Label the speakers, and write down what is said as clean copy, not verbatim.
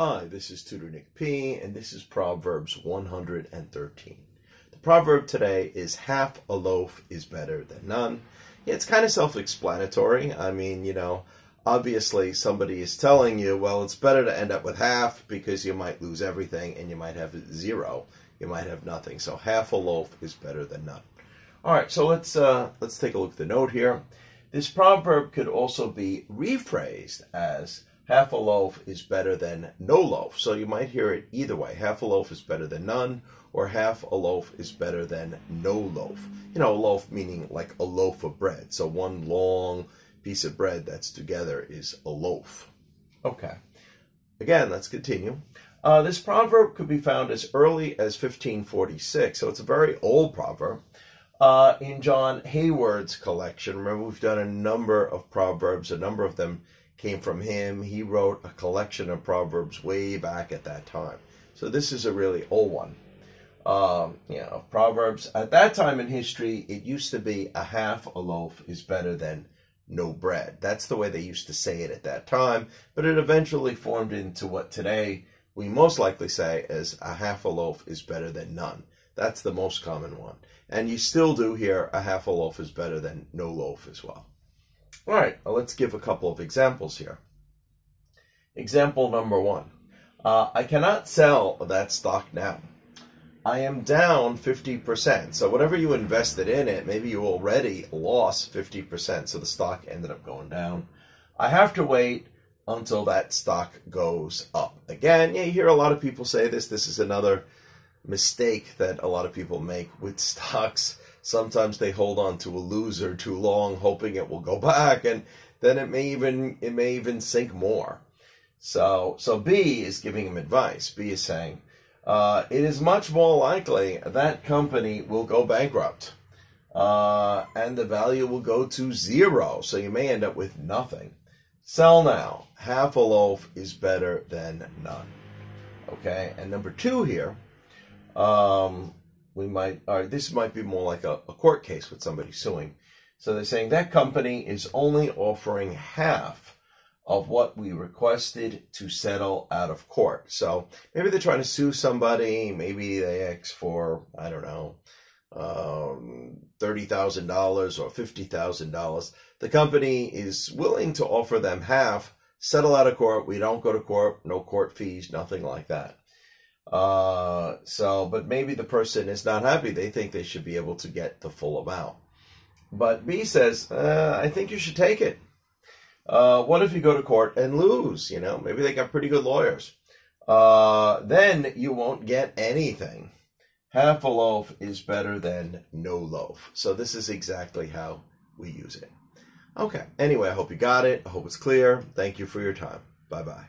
Speaker 1: Hi, this is Tutor Nick P, and this is Proverbs 113. The proverb today is half a loaf is better than none. Yeah, it's kind of self-explanatory. I mean, obviously somebody is telling you, well, it's better to end up with half because you might lose everything and you might have zero. You might have nothing. So half a loaf is better than none. All right, so let's take a look at the note here. This proverb could also be rephrased as half a loaf is better than no loaf. So you might hear it either way. Half a loaf is better than none, or half a loaf is better than no loaf. A loaf meaning like a loaf of bread. So one long piece of bread that's together is a loaf. Okay. Again, let's continue. This proverb could be found as early as 1546. So it's a very old proverb. In John Hayward's collection. Remember, we've done a number of proverbs. A number of them came from him. He wrote a collection of proverbs way back at that time. So this is a really old one. Proverbs. At that time in history, it used to be a half a loaf is better than no bread. That's the way they used to say it at that time. But it eventually formed into what today we most likely say as a half a loaf is better than none. That's the most common one. And you still do hear a half a loaf is better than no loaf as well. All right, let's give a couple of examples here. Example number one. I cannot sell that stock now. I am down 50%. So whatever you invested in it, maybe you already lost 50%. So the stock ended up going down. I have to wait until that stock goes up. Again, you hear a lot of people say this. This is another mistake that a lot of people make with stocks. Sometimes they hold on to a loser too long, hoping it will go back, and then it may even sink more. So B is giving him advice. B is saying, it is much more likely that company will go bankrupt, and the value will go to zero. So you may end up with nothing. Sell now. Half a loaf is better than none. Okay, and number two here. This might be more like a court case with somebody suing. So they're saying that company is only offering half of what we requested to settle out of court. So maybe they're trying to sue somebody. Maybe they ask for, I don't know, $30,000 or $50,000. The company is willing to offer them half, settle out of court. We don't go to court, no court fees, nothing like that. But maybe the person is not happy. They think they should be able to get the full amount. But B says, I think you should take it. What if you go to court and lose? Maybe they got pretty good lawyers. Then you won't get anything. Half a loaf is better than no loaf. So this is exactly how we use it. Okay. Anyway, I hope you got it. I hope it's clear. Thank you for your time. Bye-bye.